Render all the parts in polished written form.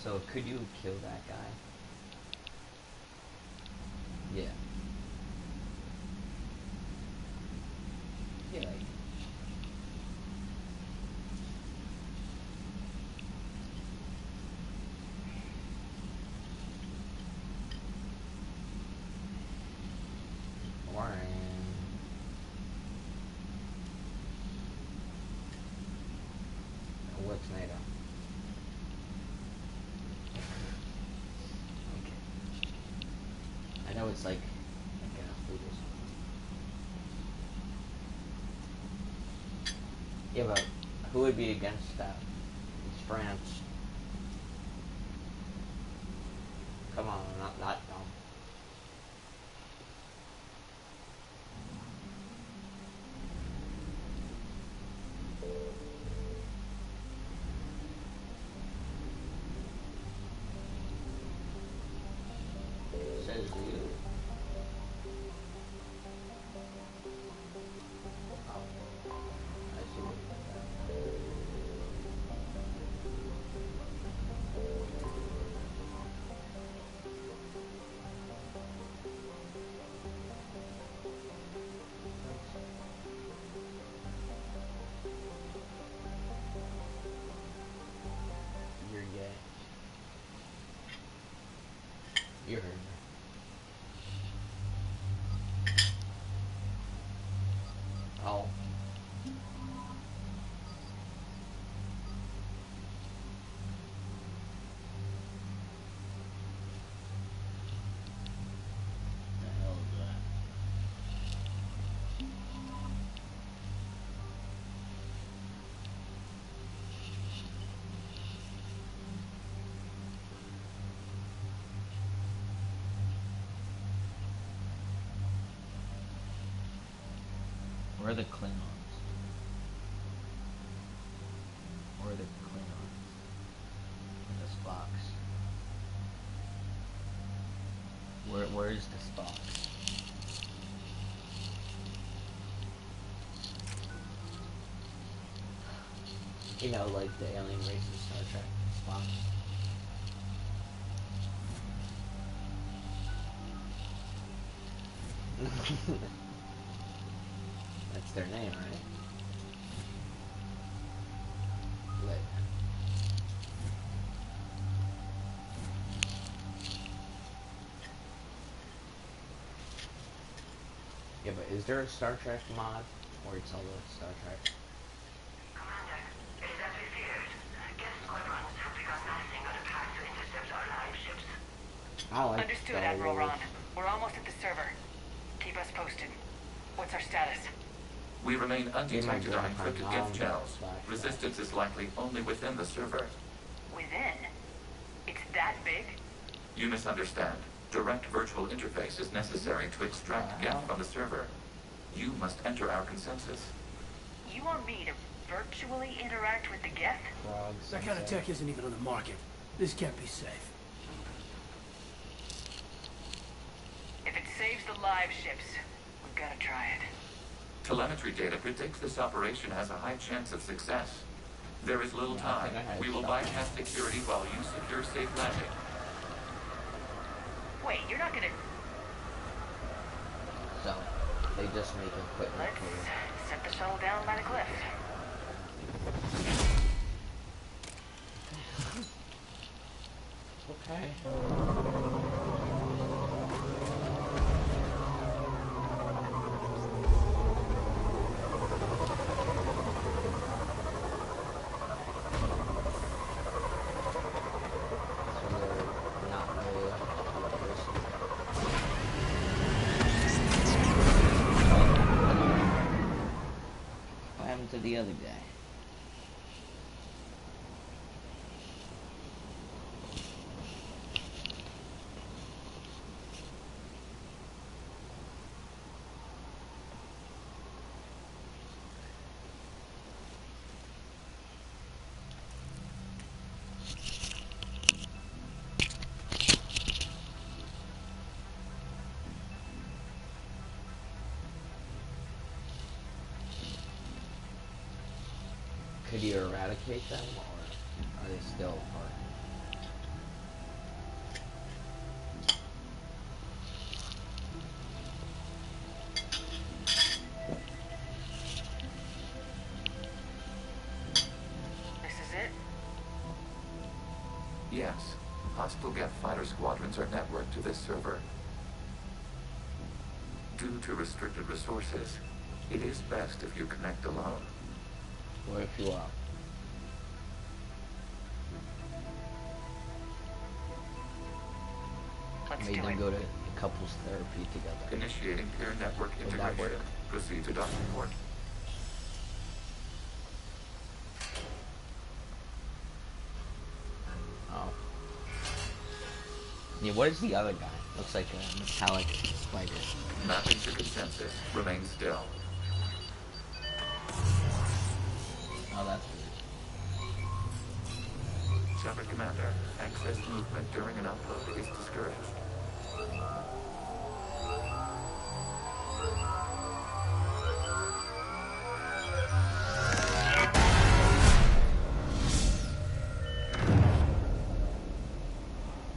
So could you kill that guy? Yeah. Yeah, like. Boring. What's made of? Okay. I know it's like food or something. Yeah, but who would be against that? It's France. Come on, not dumb. Says you. Oh, I see what you did there. You're gay. You heard me. Oh. The hell is that? Where are the Klingons? Where are the Klingons? In this box. Where is this box? You know, like the alien race in Star Trek. Spock. That's their name, right? Lit. Yeah, but is there a Star Trek mod where it's all the Star Trek? Commander, it is as we feared. Guest squadrons have begun massing on a path to intercept our live ships. I like Understood, Star Admiral Wars. Ron. We're almost at the server. Keep us posted. What's our status? We remain undetected on encrypted gift channels. Flashback. Resistance is likely only within the server. Within? It's that big? You misunderstand. Direct virtual interface is necessary to extract Wow. Geth from the server. You must enter our consensus. You want me to virtually interact with the Geth? Frogs. That kind of tech isn't even on the market. This can't be safe. If it saves the live ships, we've got to try it. Telemetry data predicts this operation has a high chance of success. There is little Yeah, I time. think I had We will shot. bypass security while you secure safe landing. Wait, you're not gonna... So, they just make equipment Let's for set the shuttle down by the cliff. Okay. So they're not really electricity. What happened to the other guy? Could you eradicate them, or are they still part? connections are networked to this server. Due to restricted resources, it is best if you connect alone. Or if you are. Let's Made do them it. go to couples therapy together. Initiating peer network Would that integration. work? Proceed to docking port. Oh. Yeah, what is the other guy? Looks like a metallic spider. Mapping to consensus. Remain still. Oh, that's weird. Shepard Commander, access movement during an upload is discouraged.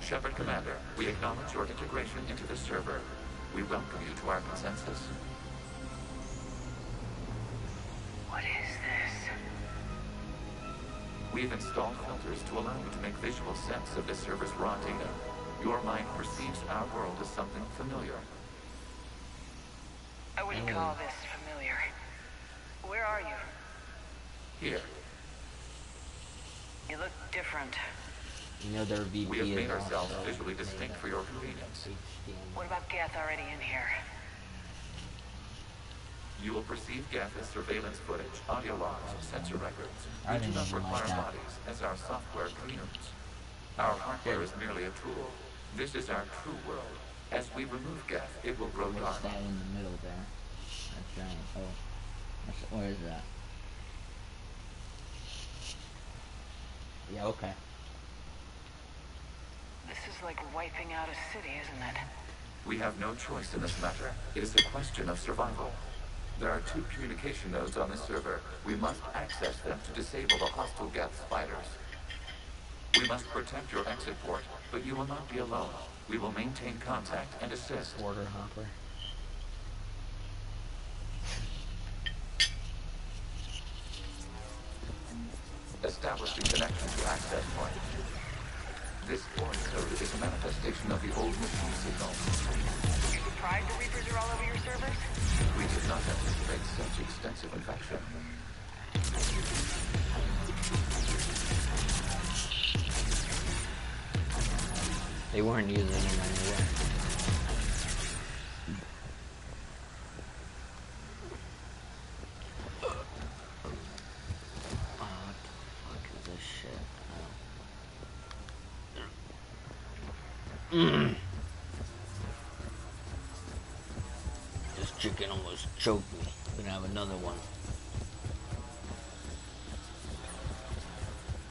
Shepard Commander, we acknowledge your integration into the server. We welcome you to our consensus. What is this? We've installed filters to allow you to make visual sense of the server's raw data. Your mind perceives our world as something familiar. I wouldn't call this familiar. Where are you? Here, You look different. You know their VP we have is made ourselves also visually distinct for your convenience. What about Geth already in here? You will perceive Geth as surveillance footage, audio logs, sensor records. I We do didn't not even like require that. bodies, as our software communes. Our hardware is merely a tool. This is our true world. As we remove Geth, it will grow What's dark. that in the middle there? That giant. Oh. Where is that? Yeah, okay. This is like wiping out a city, isn't it? We have no choice in this matter. It is a question of survival. There are 2 communication nodes on this server. We must access them to disable the hostile Geth fighters. We must protect your exit port, but you will not be alone. We will maintain contact and assist. Border hopper. Establishing connection to access point. This foreign code is a manifestation of the old machine signal. You surprised the Reapers are all over your servers? We did not anticipate such extensive infection. They weren't using them anyway. What the fuck is this shit? This chicken almost choked me. Gonna have another one.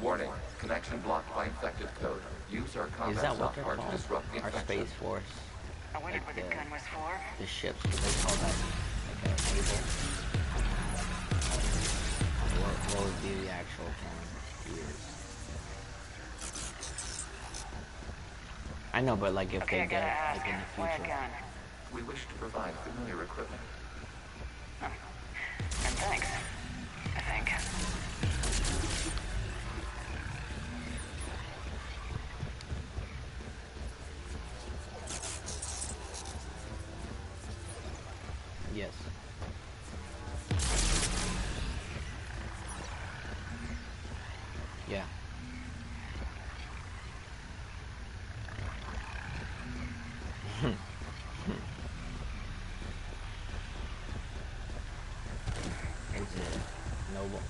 Warning. Connection blocked by infected code. Use our Is combat that what they're software to called? disrupt the Our infection. Space Force. I wondered what the Like gun was for. the ships, what they call that? Like a table? What would be the actual term used? I know, but like if Okay, I they gotta get ask, like in the why a future. gun? We wish to provide familiar equipment. And thanks. I think. Yes. Yeah. Is it noble?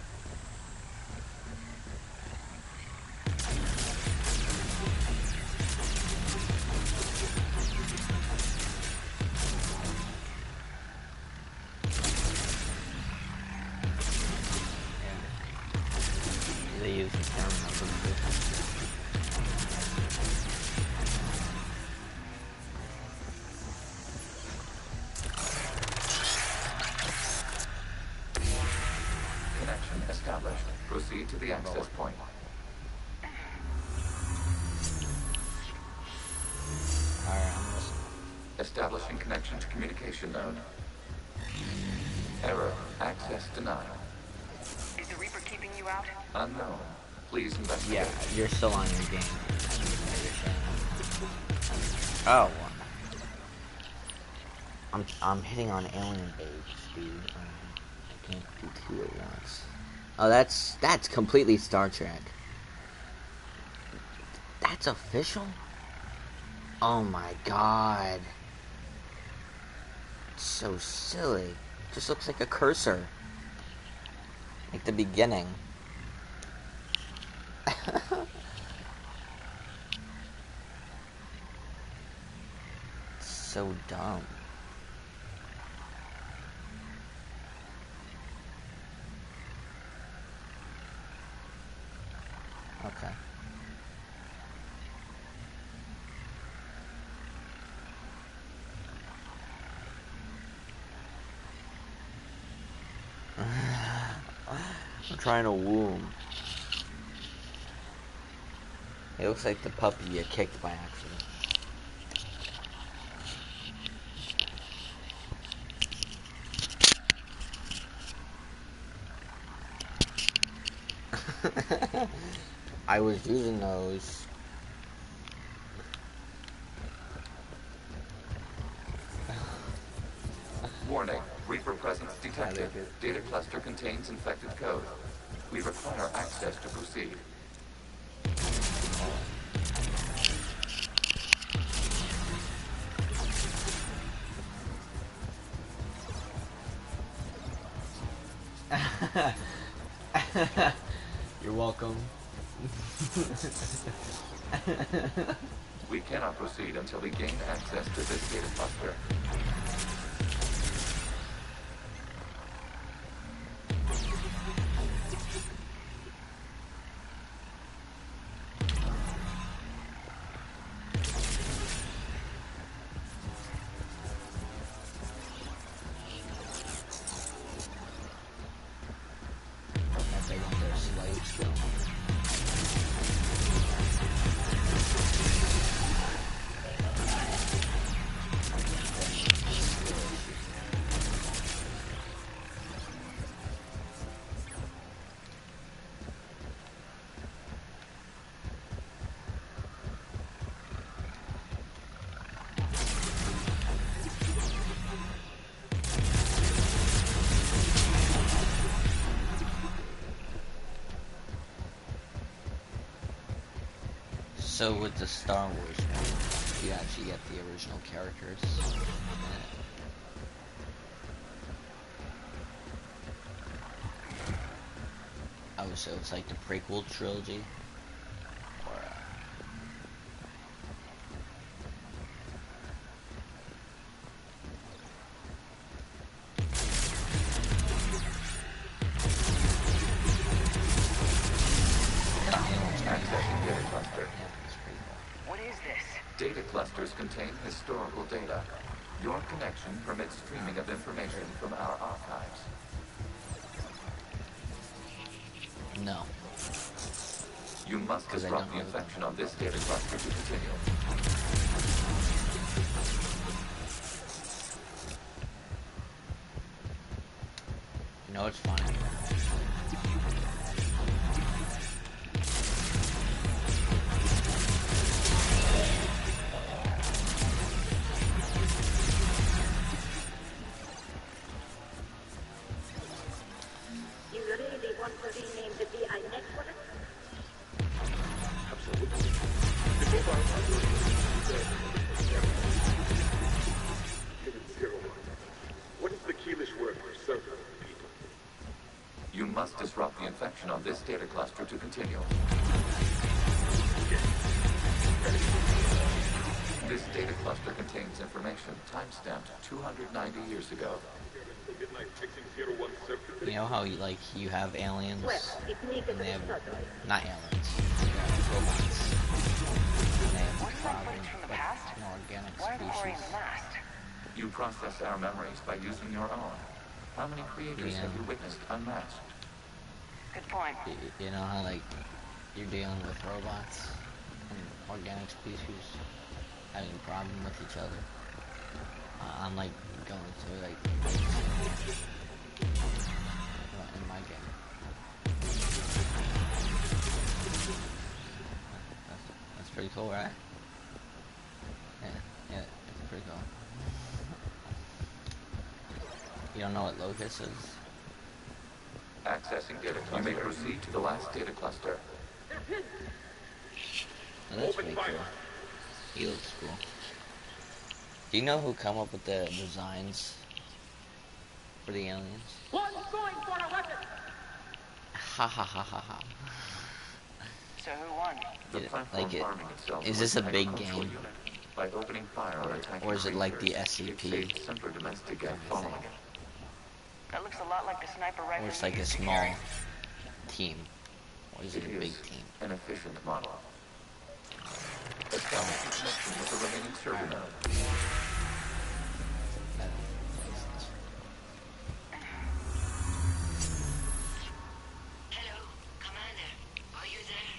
Yeah. They use the term number two. Connection established. Proceed to the access point. Alright, I'm listening. Establishing connection to communication node. Error. Access denied. Is the Reaper keeping you out? Unknown. Please investigate. Yeah, you're still on your game. You're saying. Oh. I'm hitting on alien base, dude. I can't do two at once. Oh, that's completely Star Trek. That's official? Oh my god. It's so silly. Just looks like a cursor. Like the beginning. It's so dumb. Okay. I'm trying to woo him. It looks like the puppy you kicked by accident. I was using those. Warning, Reaper presence detected. Data cluster contains infected code. We require access to proceed. You're welcome. We cannot proceed until we gain access to this data cluster. They want their slaves still. So with the Star Wars one, you actually get the original characters in it. Oh, so it's like the prequel trilogy? Or, Accessing data cluster. yeah, that's pretty cool. What is this? Data clusters contain historical data. Your connection permits streaming of information from our archives. No. You must 'Cause I disrupt don't the know them. infection on this data cluster to continue. You know what's funny? You really want to rename the VI network? What is the keyless word for server, people? You must disrupt the infection on this data cluster to continue. This data cluster contains information timestamped 290 years ago. Midnight fixing 017. You know how you have aliens Well, it needs and they have subtle. not aliens, they have robots. And they have Wasn't that footage from the like past? an organic Why are we pouring species. the last? You process our memories by using your own. How many creators Yeah. have you witnessed unmasked? Good point. You know how you're dealing with robots and organic species having a problem with each other. I'm like going through in my game. That's pretty cool, right? Yeah. You don't know what locus is? Accessing data cluster. You may proceed to the last data cluster. Oh, that's pretty cool. He looks cool. Do you know who come up with the designs for the aliens? One's going for a weapon! Ha ha ha ha ha. So who won? The platform Like it. arming itself Is with this a an big agricultural game? unit. By opening fire on attacking Or is it like the creatures, it SCP? saved Semper Domestica following it. That looks a lot like the sniper rifle. Or it's you like a used to small carry. team? Or is it a big team? An efficient model. Establish a connection with the remaining server node. Hello, Commander. Are you there?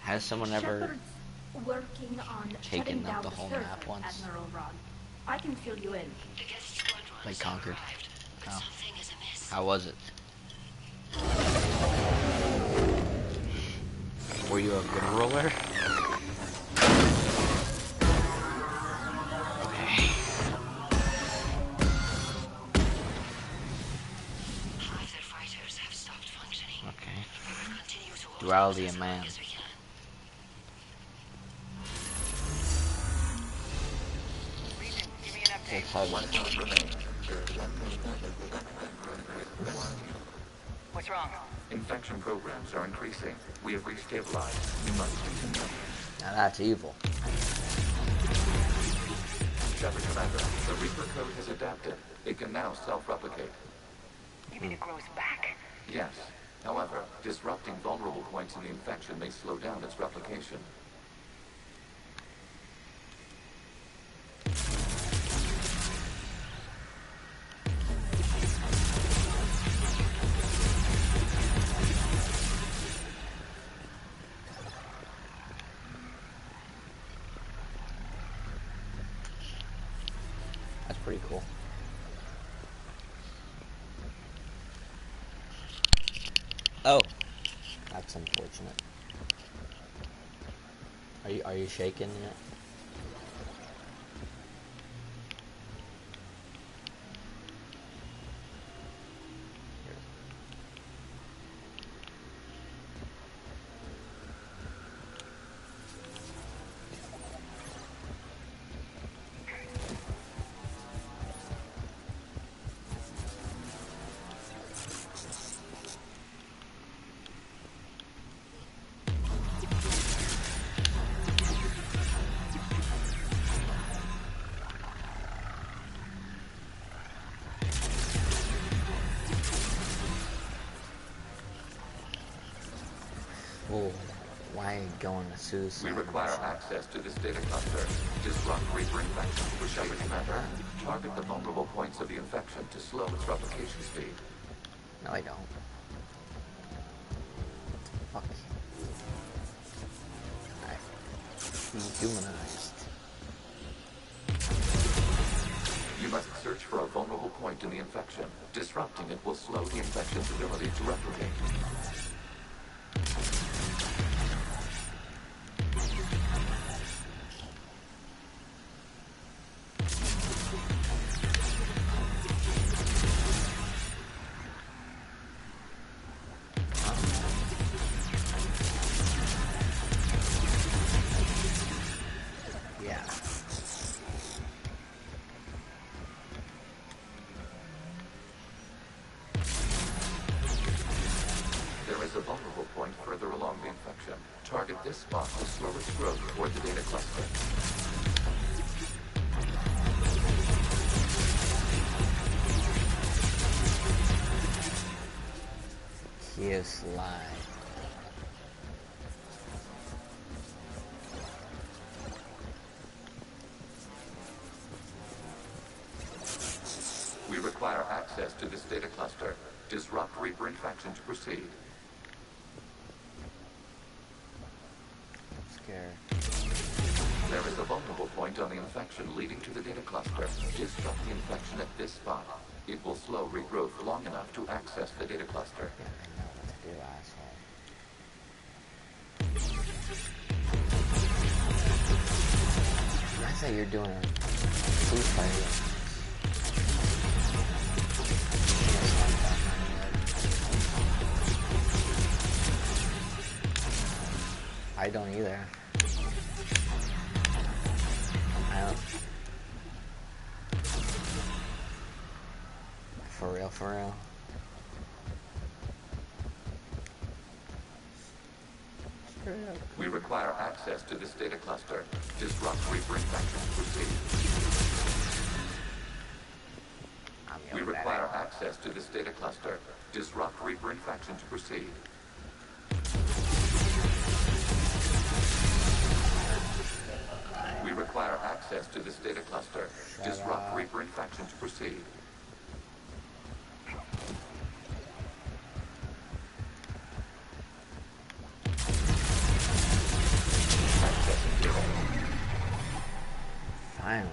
Has someone ever Shepard's working on taken shutting up down the the whole server, map once? Admiral Ron. I can fill you in. The guest squadrons Like have Conquered? arrived, but Oh. something is amiss. How was it? Were you a good roller? Okay. Half their fighters have stopped functioning. Okay. We will continue to hold Duality as of long man. as we can. Legion, give me an update. Just hug. One node remains. What's wrong? Infection programs are increasing. We have restabilized. You must continue. Now that's evil. Shepard Commander, the Reaper code has adapted. It can now self-replicate. You mean it grows back? Yes. However, disrupting vulnerable points in the infection may slow down its replication. That's pretty cool. Oh, that's unfortunate. Are you shaking yet? Oh, why going to suicide? We require access to this data cluster. Disrupt Reaper infection with Shepard Commander. Target the vulnerable points of the infection to slow its replication speed. No, I don't. Fuck. Alright. Dehumanized. You must search for a vulnerable point in the infection. Disrupting it will slow the infection's ability to replicate. Yeah. There is a vulnerable point further along the infection. Target this spot to slow its growth toward the data cluster. Kiss live. We require access to this data cluster. Disrupt Reaper infection to proceed. Scared. There is a vulnerable point on the infection leading to the data cluster. Disrupt the infection at this spot. It will slow regrowth long enough to access the data cluster. Yeah, I know what to do, asshole. I thought you were doing a food fight. I don't either. I don't. For real, for real. We require access to this data cluster. Disrupt Reaper infection to proceed. We require access to this data cluster. Disrupt Reaper infection to proceed. We require access to this data cluster. Disrupt Reaper infection to proceed. Finally.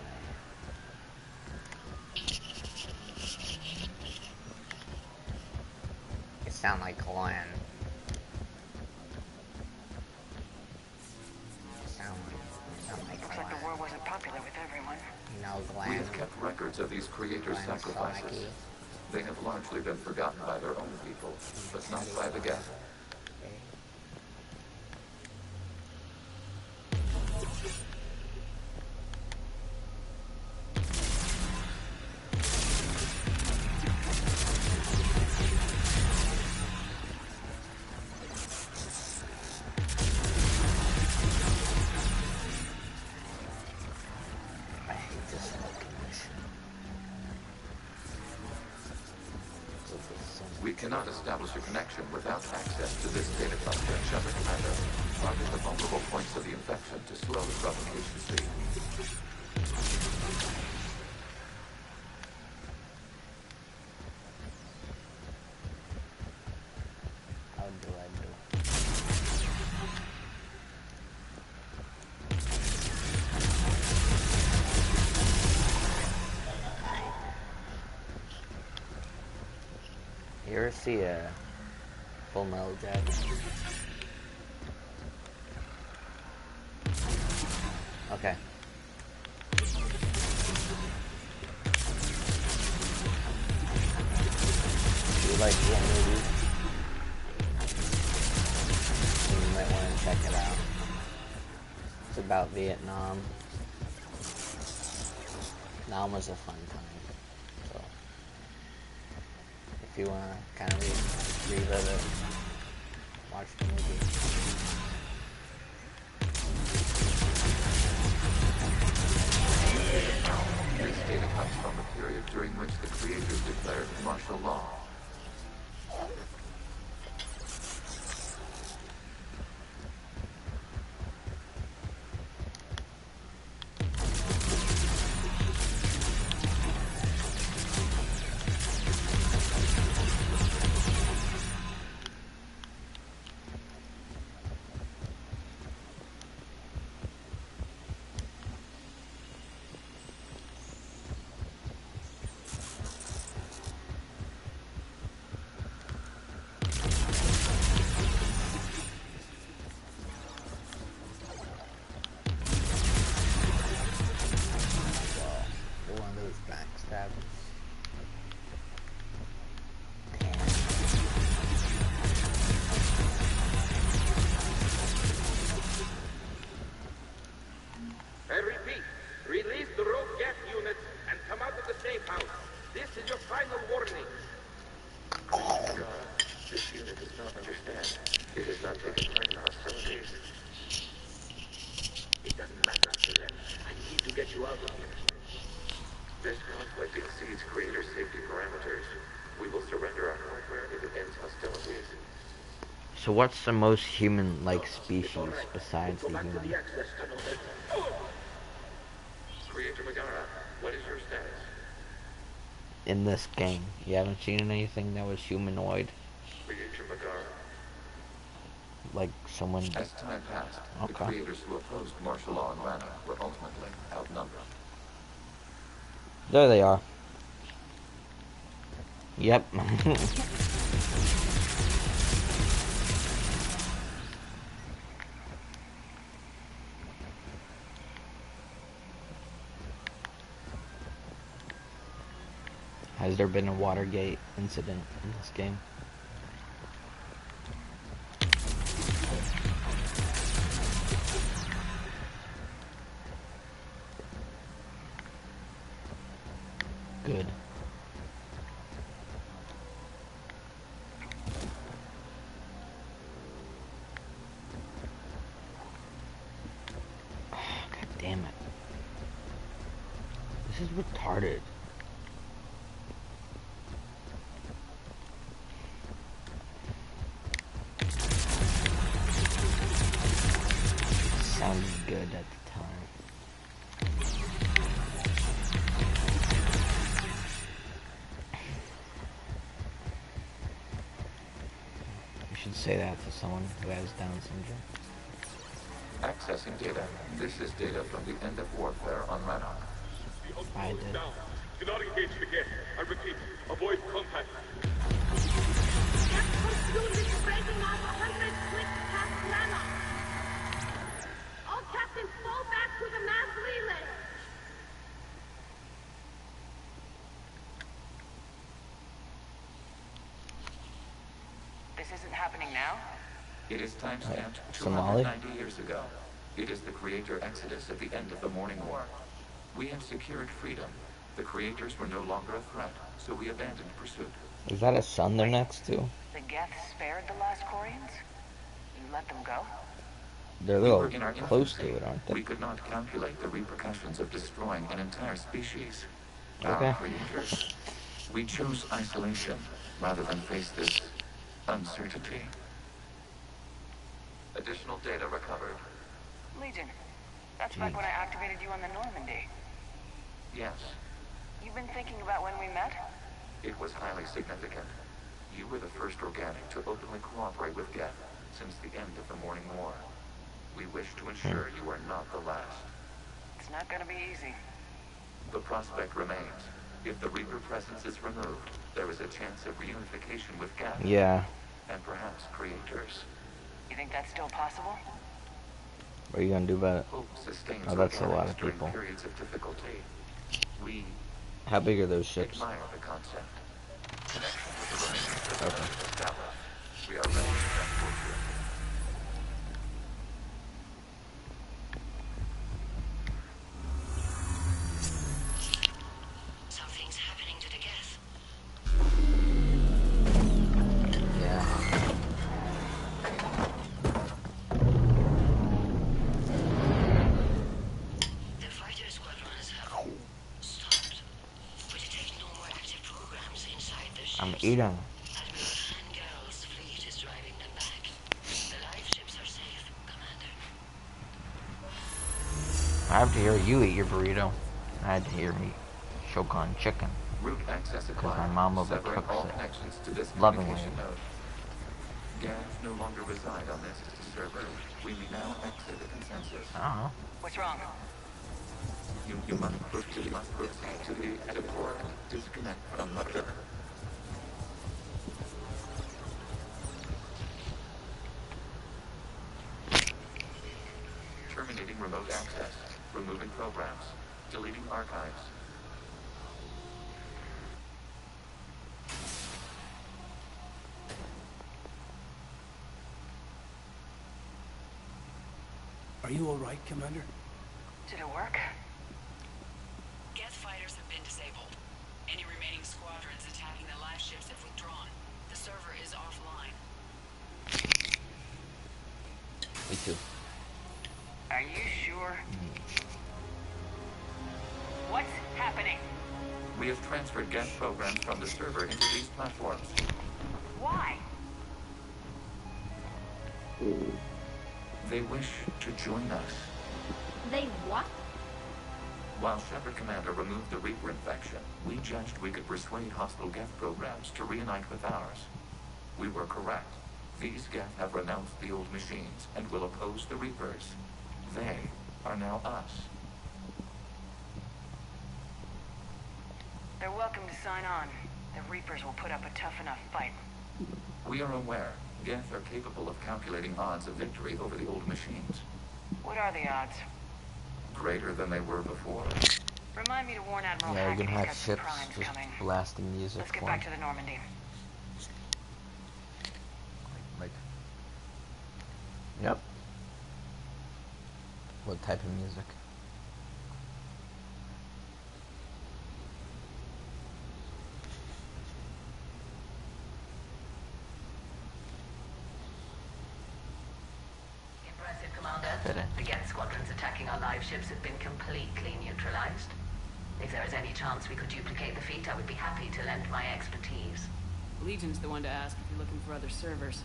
It sounds like Glenn. Looks like the war wasn't popular with everyone. You know, We Glenn. have kept records of these creators' Glenn sacrifices. Saki. They have largely been forgotten by their own people, but not by the Geth. I hate this fucking mission. We cannot establish a connection without access to this data cluster. Shepard Commander, target the vulnerable points of the infection to slow the propagation speed. How do I do? You ever see a Full Metal Jacket? Okay. You like war movies? Then you might want to check it out. It's about Vietnam. Vietnam was a fun time. So, if you want to kind of relive it, watch the movie. This data comes from the period during which the creators declared martial law. One of those backstabbers. I repeat, release the rogue gas units and come out of the safe house. This is your final warning. God, this unit does not understand. It has not taken part in hostilities. It doesn't matter to them. I need to get you out of here. This conflict exceeds creator safety parameters. We will surrender our hardware if it ends hostilities. So what's the most human-like species besides Go the back to human? the access tunnel then. Creator Megara, what is your status? In this game, you haven't seen anything that was humanoid, Creator Megara. like someone. As time passed, the Okay. creators who opposed martial law in Rana were ultimately outnumbered. There they are. Yep. Has there been a Watergate incident in this game? good. God damn it. This is retarded. Sounded good at the time. You should say that to someone who has Down syndrome. Accessing data. This is data from the end of warfare on Rannoch. The outpost I is did. down. Do not engage the gate. I repeat, avoid contact. Gas units breaking off 100 clicks past Nano. All captains fall back to the mass relay. This isn't happening now? It is timestamped Somali? 290 years ago. It is the creator exodus at the end of the Morning War. We had secured freedom. The creators were no longer a threat, so we abandoned pursuit. Is that a sun they're next to? The Geth spared the last Quarians? You let them go? They're a We little were in our close to infancy. it, aren't they? We could not calculate the repercussions of destroying an entire species. Okay. Our creators. We chose isolation rather than face this uncertainty. Additional data recovered. Legion. That's back when I activated you on the Normandy. Yes, You've been thinking about when we met? it was highly significant. You were the first organic to openly cooperate with Geth since the end of the Morning War. We wish to ensure you are not the last. It's not gonna be easy. The prospect remains. If the Reaper presence is removed, there is a chance of reunification with Geth Yeah. and perhaps creators. You think that's still possible? What are you gonna do about it? Hope sustains Oh, that's a lot organics of during people. periods of difficulty. We How big are those ships? admire the concept. Connection with the remaining systems is established. We are ready to transport you. Something's happening to the gas. Yeah. The fighter squadrons have stopped. We detect no more active programs inside the ships. I'm eating. Admiral Hangarl's fleet is driving them back. The live ships are safe, Commander. I have to hear you eat your burrito. I had to hear me choke on chicken. Route access Because acquired. my mom Severing overcooks all it. connections to this Lovingly. communication node. Gans no longer reside on this server. We may now exit the consensus. What's wrong? You must proceed to the edit port. Disconnect from mother. Terminating remote access. Removing programs. Deleting archives. Are you all right, Commander? Did it work? Geth fighters have been disabled. Any remaining squadrons attacking the live ships have withdrawn. The server is offline. Me too. Are you sure? What's happening? We have transferred Geth programs from the server into these platforms. Why? They wish to join us. They what? While Shepard Commander removed the Reaper infection, we judged we could persuade hostile Geth programs to reunite with ours. We were correct. These Geth have renounced the old machines and will oppose the Reapers. They are now us. They're welcome to sign on. The Reapers will put up a tough enough fight. We are aware Geth are capable of calculating odds of victory over the old machines. What are the odds? Greater than they were before. Remind me to warn Admiral Yeah, you're Hackett gonna he's have got some ships primes just coming. blasting music Let's get for back him. to the Normandy. Like. Yep. What type of music? kidding. The Geth squadrons attacking our live ships have been completely neutralized. If there is any chance we could duplicate the feat, I would be happy to lend my expertise. Legion's the one to ask if you're looking for other servers.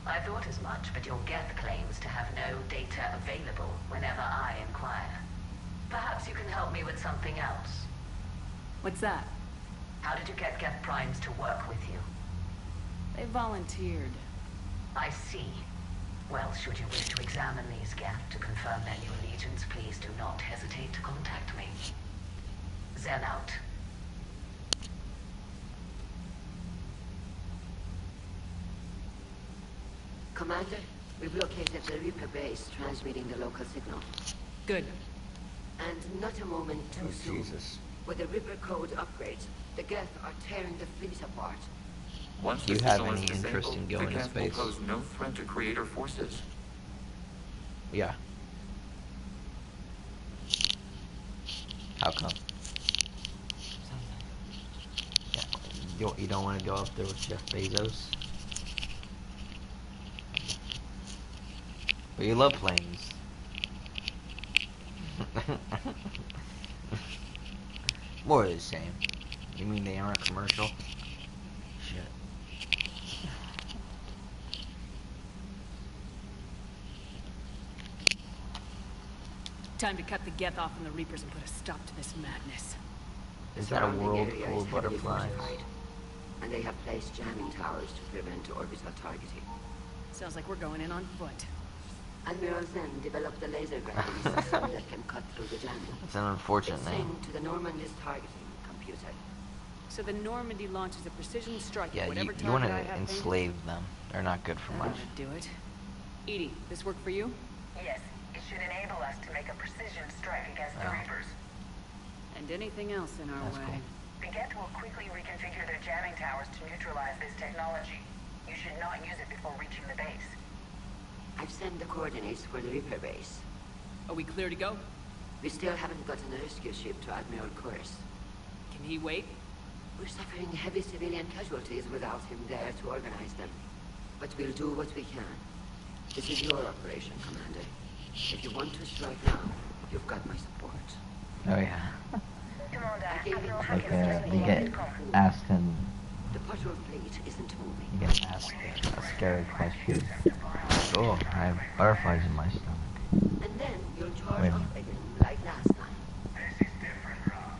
I thought as much, but your Geth claims to have no data available whenever I inquire. Perhaps you can help me with something else. What's that? How did you get Geth Primes to work with you? They volunteered. I see. Well, should you wish to examine these Geth to confirm their new allegiance, please do not hesitate to contact me. Zen out. Commander, we've located the Reaper base transmitting the local signal. Good. And not a moment too soon. Jesus. With the Reaper code upgrades, the Geth are tearing the fleet apart. Once Do the you have signal is any interest disabled, in going the to Geth will space? pose no threat to creator forces. Yeah. How come? Yeah. You don't want to go up there with Jeff Bezos? But you love planes. More of the same. You mean they aren't commercial? Shit. Time to cut the Geth off from the Reapers and put a stop to this madness. Is that a Surrounding world area full is of heavily butterflies? fortified, and they have placed jamming towers to prevent orbital targeting. Sounds like we're going in on foot. Admiral Zen developed a laser guiding system that can cut through the jamming. It's an unfortunate It's name. synced to the Normandy's targeting computer. So the Normandy launches a precision strike Yeah, at whatever you want target I to have enslave them. They're not good for painted. much. That'll do it. Edie, this work for you? Yes, it should enable us to make a precision strike against the Oh. Reapers. And anything else in our That's way. cool. The Geth will quickly reconfigure their jamming towers to neutralize this technology. You should not use it before reaching the base. I've sent the coordinates for the Reaper base. Are we clear to go? We still haven't gotten a rescue ship to Admiral Kurz. Can he wait? We're suffering heavy civilian casualties without him there to organize them. But we'll do what we can. This is your operation, Commander. If you want to strike now, you've got my support. Oh yeah. I gave it You get asked and The patrol fleet isn't moving. you get asked a scary question. Oh, I have butterflies in my stomach. And then you'll charge Wait a off minute. again, like last time. This is different, Ron.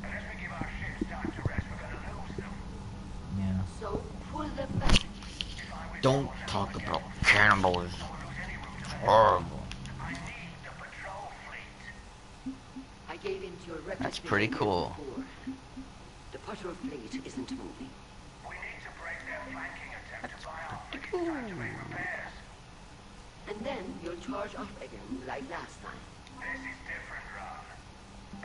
Unless we give our ships time to rest, we're gonna lose them. Yeah. So pull them back. Don't talk about cannibalism. It's horrible. I need the patrol fleet. I gave in to your reckless That's pretty behavior cool. before. The patrol fleet isn't moving. We need to break their flanking attempt to buy off frigates trying to make repairs. And then you'll charge off again, like last time. This is different, Ron.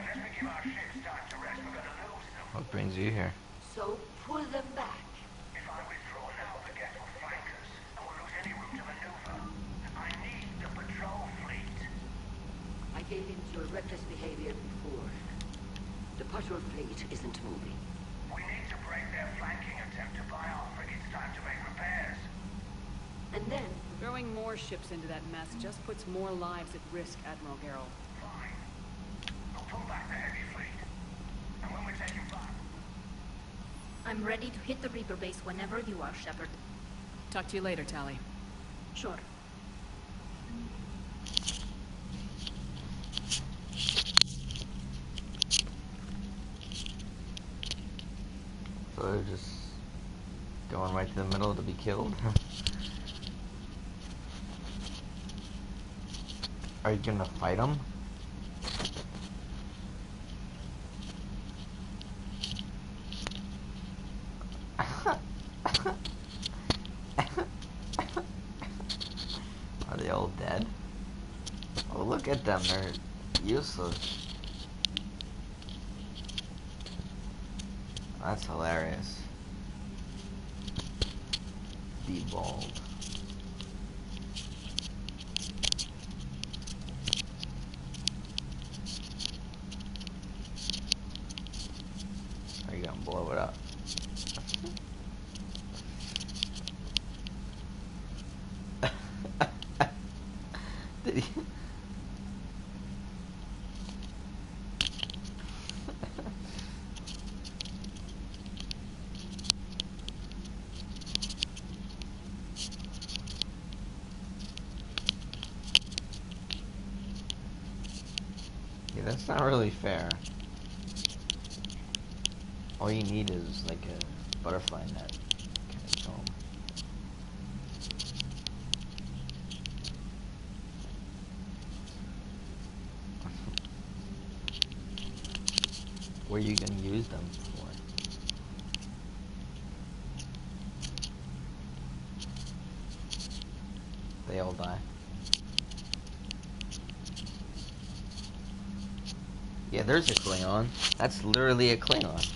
Unless we give our ships time to rest, we're gonna lose them. What brings you here? So pull them back. If I withdraw now, the Geth will flank us, and we'll lose any room to maneuver. I need the patrol fleet. I gave in to your reckless behavior before. The patrol fleet isn't moving. We need to break their flanking attempt to buy off frigates time to make repairs. And then Throwing more ships into that mess just puts more lives at risk, Admiral Gerald. Fine. We'll pull back the heavy fleet. And when we're taking fire, I'm ready to hit the Reaper base whenever you are, Shepard. Talk to you later, Tally. Sure. So they're just going right to the middle to be killed? Are you gonna fight them? Are they all dead? Oh, look at them, they're useless. That's hilarious. Deballed. Are you gonna blow it up? Did he? That's not really fair. All you need is like a butterfly net. Okay, so what are you gonna use them for? They all die. Yeah, there's a Klingon. That's literally a Klingon.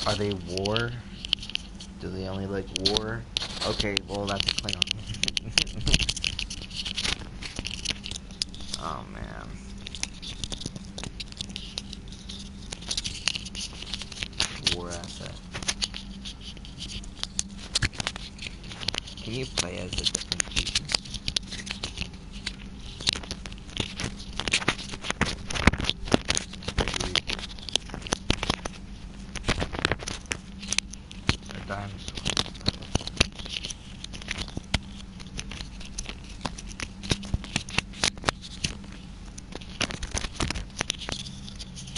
Are they war? Do they only like war? Okay, well that's a Klingon. Oh man. War asset. Can you play as a different species? A dinosaur.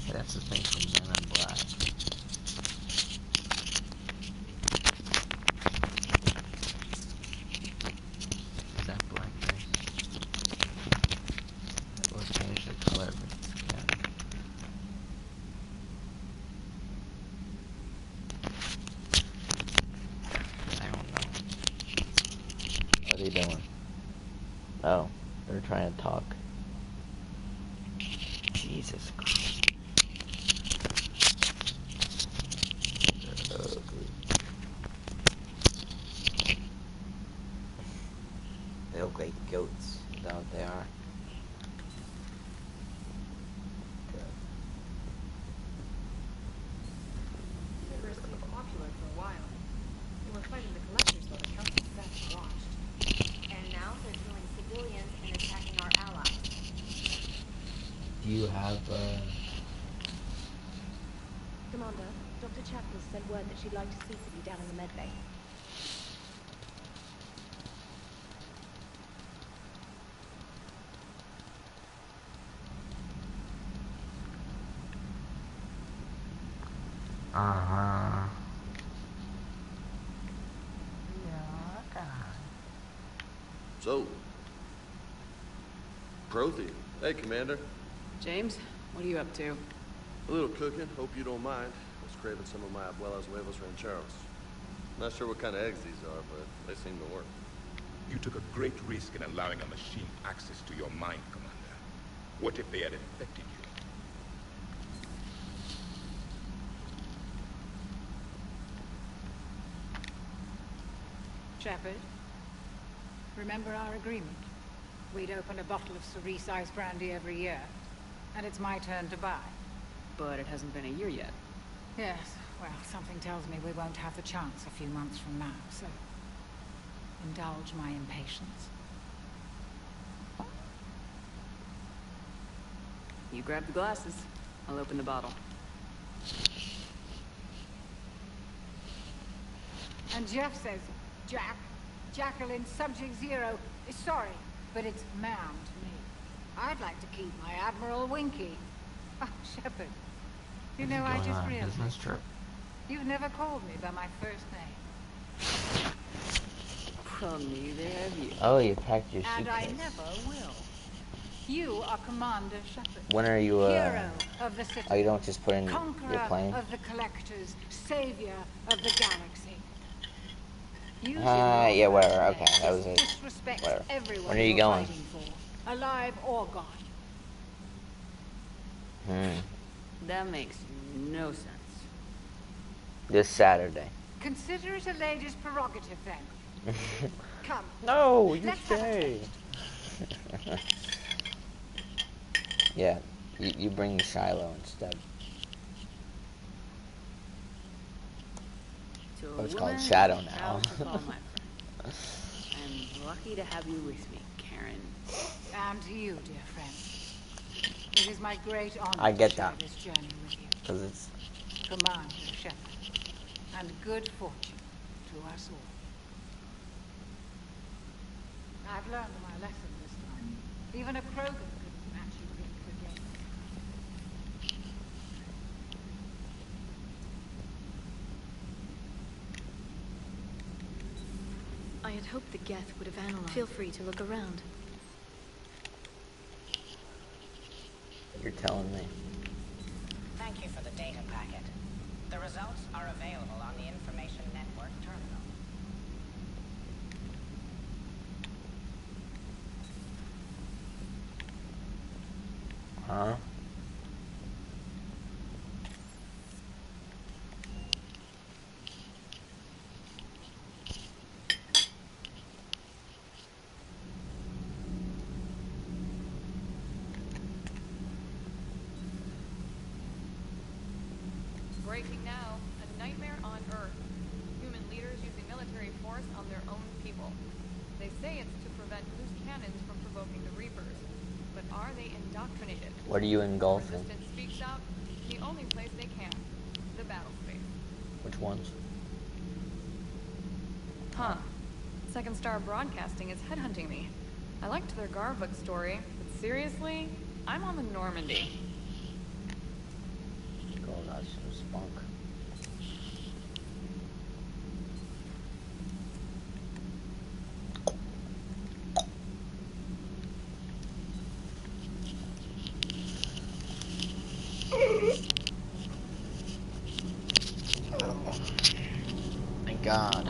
Hey, that's the thing from Men in Black. Is that blackface? It will change the color of its skin. I don't know. What are they doing? Oh, they're trying to talk. Jesus Christ. They're ugly. They look like goats. Is that what they are? Rivers seemed popular for a while. They were fighting the collectors while the council sat and watched. And now they're killing civilians and attacking our allies. Do you have, Commander, Dr. Chapel sent word that she'd like to speak with you down in the medbay. uh-huh. So, Prothean. Hey, Commander. James, what are you up to? A little cooking. Hope you don't mind. I was craving some of my abuela's huevos rancheros. Not sure what kind of eggs these are, but they seem to work. You took a great risk in allowing a machine access to your mind, Commander. What if they had infected you? Shepard, remember our agreement? We'd open a bottle of cerise ice brandy every year, and it's my turn to buy. But it hasn't been a year yet. Yes, well, something tells me we won't have the chance a few months from now, so indulge my impatience. You grab the glasses. I'll open the bottle. And Jeff says, Jacqueline Subject Zero is sorry, but it's ma'am to me. I'd like to keep my Admiral Winky. Oh, Shepard, you know, I just realized Business trip. you've never called me by my first name. Well, neither have you. Oh, you packed your And I suitcase. never will. You are Commander Shepard. When are you, Hero of the city. Oh, you don't just put in your Conqueror plane? of the collectors, savior of the galaxy. Yeah, whatever. Okay, that was it. Disrespect Whatever. everyone When are you you're going? fighting for, alive or gone. That makes no sense. This Saturday. Consider it a lady's prerogative, then. Come. No, you Let's have a stay. Yeah, you bring Shiloh instead. To a Oh, it's called woman, Shadow now. proud to call my friend. I'm lucky to have you with me, Karen. And to you, dear friend. It is my great honor I get to share that. this journey with you. Because it's... Commander Shepard. And good fortune to us all. I've learned my lesson this time. Even a Krogan couldn't match you in the game. I had hoped the Geth would have analyzed. Feel free to look around. You're telling me. Thank you for the data packet. The results are available on the Information Network terminal. Huh? Breaking now. A nightmare on Earth. Human leaders using military force on their own people. They say it's to prevent loose cannons from provoking the Reapers. But are they indoctrinated? What are you engulfing? Resistance speaks out the only place they can. The battle space. Which ones? Huh. Second Star Broadcasting is headhunting me. I liked their Garvuk story, but seriously, I'm on the Normandy. Girl got some spunk. Thank God.